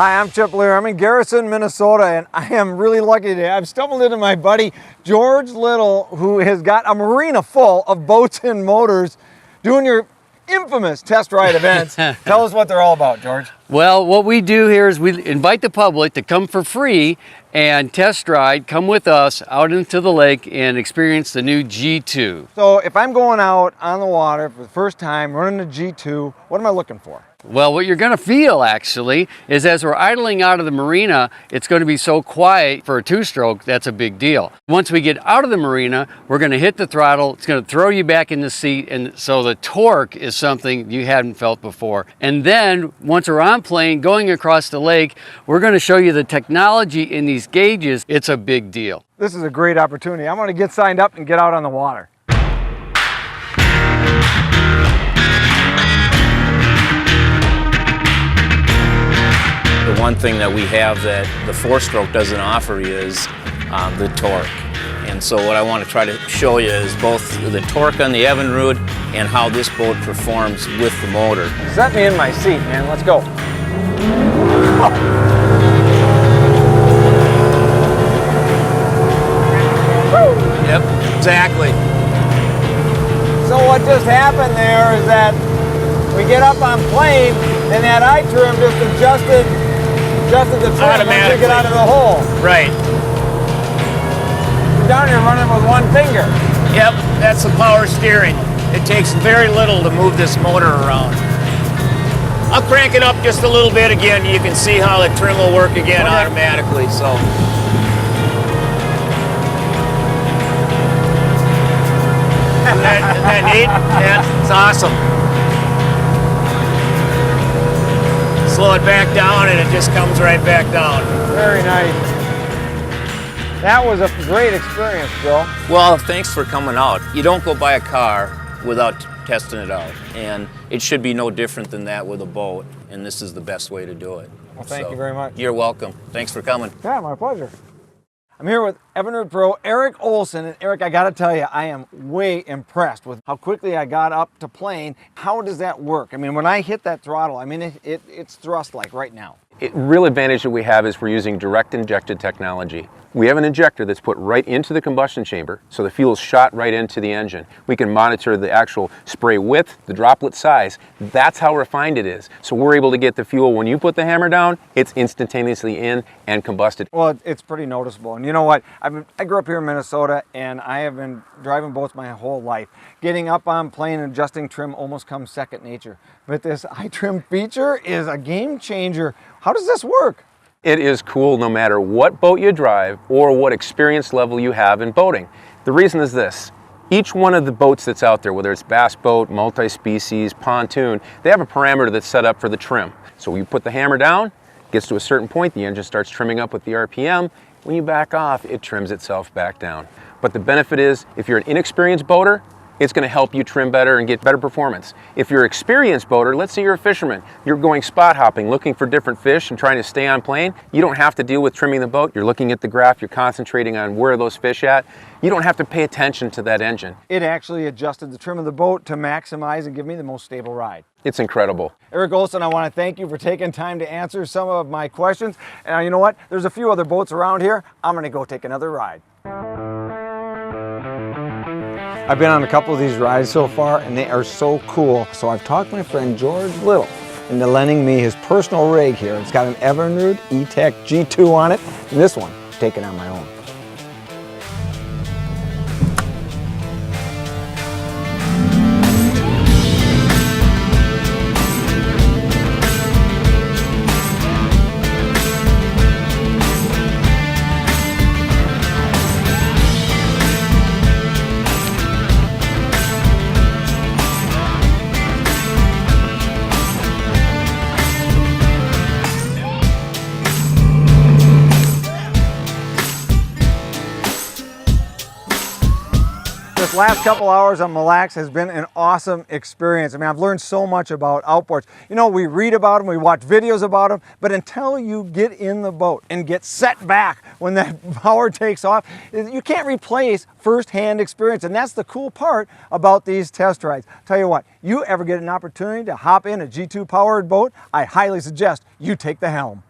Hi, I'm Chip Lear. I'm in Garrison, Minnesota, and I am really lucky today. I've stumbled into my buddy George Little, who has got a marina full of boats and motors doing your infamous test ride events. Tell us what they're all about, George. Well, what we do here is we invite the public to come for free and test ride, come with us out into the lake and experience the new G2. So if I'm going out on the water for the first time, running the G2, what am I looking for? Well, what you're going to feel actually is as we're idling out of the marina, it's going to be so quiet for a two-stroke, that's a big deal. Once we get out of the marina, we're going to hit the throttle, it's going to throw you back in the seat, and so the torque is something you hadn't felt before. And then once we're on plane going across the lake, we're going to show you the technology in these gauges. It's a big deal. This is a great opportunity. I'm going to get signed up and get out on the water. The one thing that we have that the four-stroke doesn't offer is the torque. And so what I want to try to show you is both the torque on the Evinrude and how this boat performs with the motor. Set me in my seat, man. Let's go. Yep, exactly. So what just happened there is that we get up on plane and that I-trim just adjusted the trim once you get out of the hole. Right. You're down here running with one finger. Yep, that's the power steering. It takes very little to move this motor around. I'll crank it up just a little bit again. You can see how the trim will work again automatically. So. Isn't that neat? Yeah, it's awesome. Slow it back down and it just comes right back down. Very nice. That was a great experience, Bill. Well, thanks for coming out. You don't go buy a car without testing it out. And it should be no different than that with a boat. And this is the best way to do it. Well, thank you very much. You're welcome. Thanks for coming. Yeah, my pleasure. I'm here with Evinrude Pro Eric Olson, and Eric, I got to tell you, I am way impressed with how quickly I got up to plane. How does that work? I mean, when I hit that throttle, I mean, it's thrust like right now. The real advantage that we have is we're using direct injected technology. We have an injector that's put right into the combustion chamber, so the fuel is shot right into the engine. We can monitor the actual spray width, the droplet size. That's how refined it is. So we're able to get the fuel, when you put the hammer down, it's instantaneously in and combusted. Well, it's pretty noticeable. And you know what? I grew up here in Minnesota, and I have been driving boats my whole life. Getting up on plane and adjusting trim almost comes second nature. But this I-Trim feature is a game changer. How does this work? It is cool no matter what boat you drive or what experience level you have in boating. The reason is this. Each one of the boats that's out there, whether it's bass boat, multi-species, pontoon, they have a parameter that's set up for the trim. So you put the hammer down, gets to a certain point, the engine starts trimming up with the RPM. When you back off, it trims itself back down. But the benefit is, if you're an inexperienced boater, it's going to help you trim better and get better performance. If you're an experienced boater, let's say you're a fisherman, you're going spot hopping, looking for different fish and trying to stay on plane, you don't have to deal with trimming the boat. You're looking at the graph, you're concentrating on where are those fish at. You don't have to pay attention to that engine. It actually adjusted the trim of the boat to maximize and give me the most stable ride. It's incredible. Eric Olson, I want to thank you for taking time to answer some of my questions. And you know what? There's a few other boats around here. I'm going to go take another ride. I've been on a couple of these rides so far, and they are so cool. So I've talked my friend George Little into lending me his personal rig here. It's got an Evinrude E-TEC G2 on it, and this one, taken on my own. This last couple hours on Mille Lacs has been an awesome experience. I mean, I've learned so much about outboards. You know, we read about them, we watch videos about them, but until you get in the boat and get set back when that power takes off, you can't replace first-hand experience. And that's the cool part about these test rides. Tell you what, you ever get an opportunity to hop in a G2 powered boat, I highly suggest you take the helm.